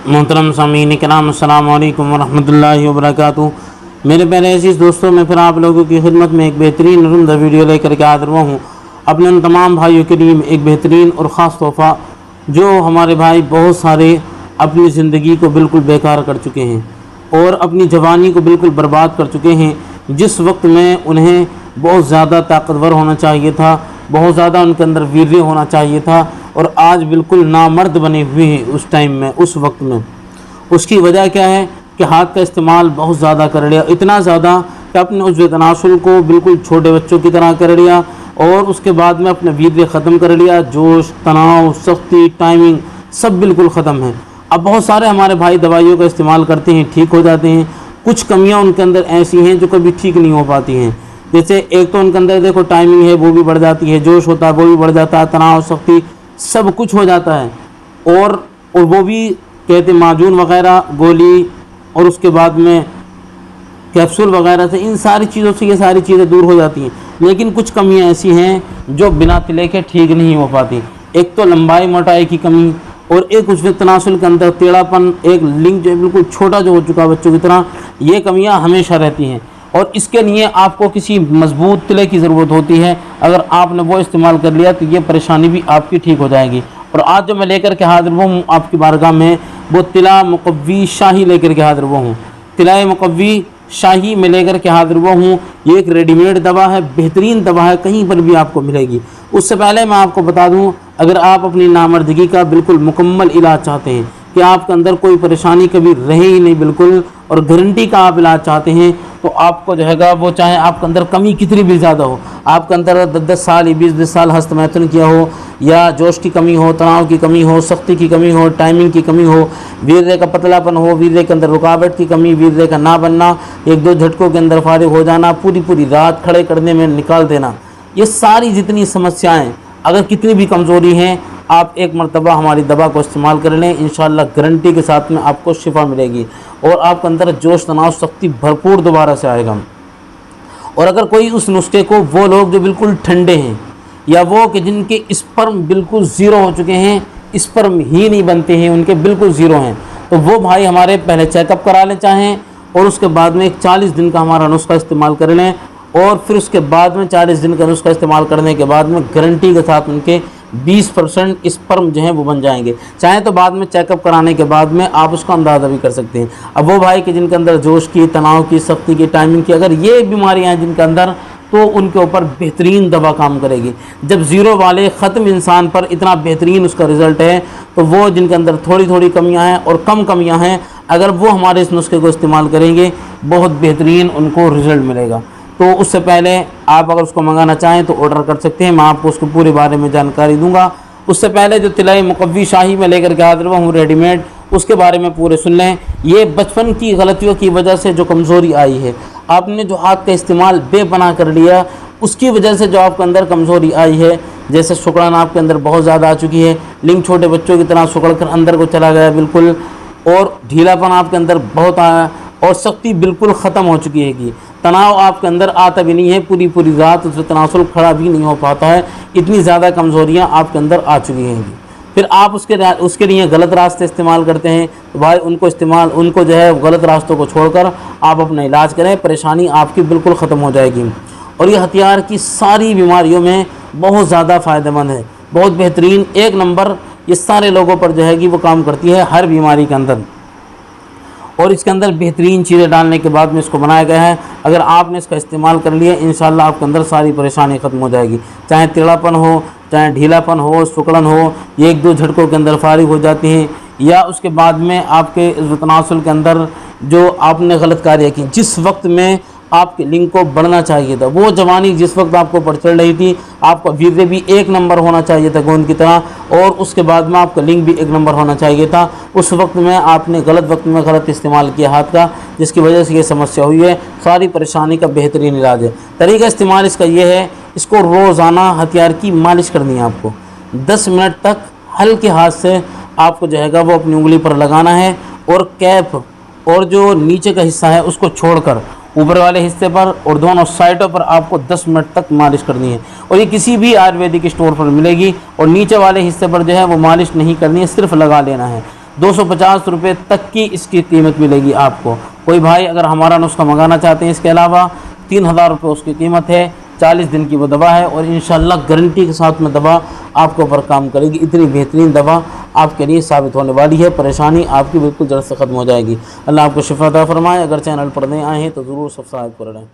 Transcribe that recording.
मोहतरम सामीन कराम अस्सलाम वालेकुम वरहमतुल्लाहि वबरकातुहू। मेरे प्यारे अज़ीज़ दोस्तों, मैं फिर आप लोगों की खिदमत में एक बेहतरीन और उम्दा वीडियो लेकर के हाज़िर हुआ हूँ। अपने उन तमाम भाइयों के लिए एक बेहतरीन और ख़ास तोहफ़ा, जो हमारे भाई बहुत सारे अपनी ज़िंदगी को बिल्कुल बेकार कर चुके हैं और अपनी जवानी को बिल्कुल बर्बाद कर चुके हैं। जिस वक्त में उन्हें बहुत ज़्यादा ताकतवर होना चाहिए था, बहुत ज़्यादा उनके अंदर वीर्य होना चाहिए था, और आज बिल्कुल नामर्द बने हुए हैं उस टाइम में, उस वक्त में। उसकी वजह क्या है कि हाथ का इस्तेमाल बहुत ज़्यादा कर लिया, इतना ज़्यादा कि अपने उस तनासुल को बिल्कुल छोटे बच्चों की तरह कर लिया, और उसके बाद में अपना वीर्य ख़त्म कर लिया। जोश, तनाव, सख्ती, टाइमिंग सब बिल्कुल ख़त्म है। अब बहुत सारे हमारे भाई दवाइयों का इस्तेमाल करते हैं, ठीक हो जाते हैं। कुछ कमियां उनके अंदर ऐसी हैं जो कभी ठीक नहीं हो पाती हैं। जैसे एक तो उनके अंदर देखो टाइमिंग है, वो भी बढ़ जाती है, जोश होता है वो भी बढ़ जाता है, तनाव, सख्ती सब कुछ हो जाता है। और वो भी कहते माजून वगैरह, गोली और उसके बाद में कैप्सूल वगैरह से, इन सारी चीज़ों से ये सारी चीज़ें दूर हो जाती हैं। लेकिन कुछ कमियां ऐसी हैं जो बिना तिले के ठीक नहीं हो पाती। एक तो लंबाई मोटाई की कमी, और एक उसमें तनासुल के अंदर टेढ़ापन, एक लिंग जो बिल्कुल छोटा जो हो चुका बच्चों की तरह, ये कमियां हमेशा रहती हैं। और इसके लिए आपको किसी मजबूत तिले की ज़रूरत होती है। अगर आपने वो इस्तेमाल कर लिया तो ये परेशानी भी आपकी ठीक हो जाएगी। और आज जो मैं लेकर के हाजिर हुआ हूँ आपकी बारगाह में, वो तिला मुकव्वी शाही लेकर के हाजिर हुआ हूँ। तिला मुकव्वी शाही में लेकर के हाजिर हुआ हूँ। ये एक रेडीमेड दवा है, बेहतरीन दवा है, कहीं पर भी आपको मिलेगी। उससे पहले मैं आपको बता दूं, अगर आप अपनी नामर्दगी का बिल्कुल मुकम्मल इलाज चाहते हैं कि आपके अंदर कोई परेशानी कभी रहे ही नहीं बिल्कुल, और गारंटी का आप इलाज चाहते हैं, तो आपको जो है वो चाहे आपके अंदर कमी कितनी भी ज़्यादा हो, आपके अंदर 10 साल या 20 साल हस्तमैथुन किया हो, या जोश की कमी हो, तनाव की कमी हो, सख्ती की कमी हो, टाइमिंग की कमी हो, वीर्य का पतलापन हो, वीर्य के अंदर रुकावट की कमी, वीर्य का ना बनना, एक दो झटकों के अंदर फारिग हो जाना, पूरी पूरी रात खड़े करने में निकाल देना, ये सारी जितनी समस्याएं, अगर कितनी भी कमज़ोरी हैं, आप एक मरतबा हमारी दवा को इस्तेमाल कर लें, इंशाअल्लाह गारंटी के साथ में आपको शिफा मिलेगी और आपके अंदर जोश, तनाव, सख्ती भरपूर दोबारा से आएगा। और अगर कोई उस नुस्खे को, वो लोग जो बिल्कुल ठंडे हैं, या वो कि जिनके स्पर्म बिल्कुल ज़ीरो हो चुके हैं, स्पर्म ही नहीं बनते हैं उनके, बिल्कुल ज़ीरो हैं, तो वो भाई हमारे पहले चेकअप करा लें चाहें, और उसके बाद में एक 40 दिन का हमारा नुस्खा इस्तेमाल कर लें, और फिर उसके बाद में 40 दिन का नुस्खा इस्तेमाल करने के बाद में गारंटी के साथ उनके 20% स्पर्म जो हैं वो बन जाएंगे। चाहे तो बाद में चेकअप कराने के बाद में आप उसका अंदाज़ा भी कर सकते हैं। अब वो भाई कि जिनके अंदर जोश की, तनाव की, सख्ती की, टाइमिंग की, अगर ये बीमारियां हैं जिनके अंदर, तो उनके ऊपर बेहतरीन दवा काम करेगी। जब ज़ीरो वाले ख़त्म इंसान पर इतना बेहतरीन उसका रिज़ल्ट है, तो वो जिनके अंदर थोड़ी थोड़ी कमियां हैं और कम कमियां हैं, अगर वो हमारे इस नुस्खे को इस्तेमाल करेंगे, बहुत बेहतरीन उनको रिज़ल्ट मिलेगा। तो उससे पहले आप अगर उसको मंगाना चाहें तो ऑर्डर कर सकते हैं, मैं आपको उसके पूरे बारे में जानकारी दूंगा। उससे पहले जो तिलाई मुकव्वी शाही में लेकर के हाजिर हुआ हूँ रेडीमेड, उसके बारे में पूरे सुन लें। ये बचपन की गलतियों की वजह से जो कमज़ोरी आई है, आपने जो हाथ का इस्तेमाल बेपनाह कर लिया, उसकी वजह से जो आपके अंदर कमज़ोरी आई है, जैसे सुकड़न आपके अंदर बहुत ज़्यादा आ चुकी है, लिंग छोटे बच्चों की तरह सुकड़ कर अंदर को चला गया बिल्कुल, और ढीलापन आपके अंदर बहुत आया, और सख्ती बिल्कुल ख़त्म हो चुकी है कि तनाव आपके अंदर आता भी नहीं है, पूरी पूरी रात उससे तनासुल खड़ा भी नहीं हो पाता है, इतनी ज़्यादा कमज़ोरियाँ आपके अंदर आ चुकी हैं। फिर आप उसके लिए गलत रास्ते इस्तेमाल करते हैं, तो भाई उनको जो है गलत रास्तों को छोड़कर आप अपना इलाज करें, परेशानी आपकी बिल्कुल ख़त्म हो जाएगी। और ये हथियार की सारी बीमारियों में बहुत ज़्यादा फ़ायदेमंद है, बहुत बेहतरीन, एक नंबर, ये सारे लोगों पर जो है कि वो काम करती है हर बीमारी के अंदर। और इसके अंदर बेहतरीन चीज़ें डालने के बाद में इसको बनाया गया है। अगर आपने इसका इस्तेमाल कर लिया, इंशाल्लाह आपके अंदर सारी परेशानी ख़त्म हो जाएगी, चाहे टेढ़ापन हो, चाहे ढीलापन हो, सुकड़न हो, ये एक दो झटकों के अंदर फारिग हो जाती हैं, या उसके बाद में आपके तनासुल के अंदर जो आपने गलत कार्य की, जिस वक्त में आपके लिंग को बढ़ना चाहिए था, वो जवानी जिस वक्त आपको बढ़ चल रही थी, आपका वीर्य भी एक नंबर होना चाहिए था गोंद की तरह, और उसके बाद में आपका लिंग भी एक नंबर होना चाहिए था, उस वक्त में आपने गलत वक्त में गलत इस्तेमाल किया हाथ का, जिसकी वजह से ये समस्या हुई है। सारी परेशानी का बेहतरीन इलाज है। तरीका इस्तेमाल इसका ये है, इसको रोज़ाना हथियार की मालिश करनी है आपको, 10 मिनट तक हल्के हाथ से आपको जो है वो अपनी उंगली पर लगाना है, और कैप और जो नीचे का हिस्सा है उसको छोड़कर ऊपर वाले हिस्से पर और दोनों साइडों पर आपको 10 मिनट तक मालिश करनी है। और ये किसी भी आयुर्वेदिक स्टोर पर मिलेगी। और नीचे वाले हिस्से पर जो है वो मालिश नहीं करनी है, सिर्फ लगा लेना है। 250 रुपये तक की इसकी कीमत मिलेगी आपको। कोई भाई अगर हमारा नुस्खा मंगाना चाहते हैं, इसके अलावा 3000 रुपये उसकी कीमत है। 40 दिन की वो दवा है और इंशाल्लाह गारंटी के साथ में दवा आपके ऊपर काम करेगी। इतनी बेहतरीन दवा आपके लिए साबित होने वाली है। परेशानी आपकी बिल्कुल जड़ से ख़त्म हो जाएगी। अल्लाह आपको शिफा अता फरमाए। अगर चैनल पर नए आए हैं तो ज़रूर सब्सक्राइब कर लें।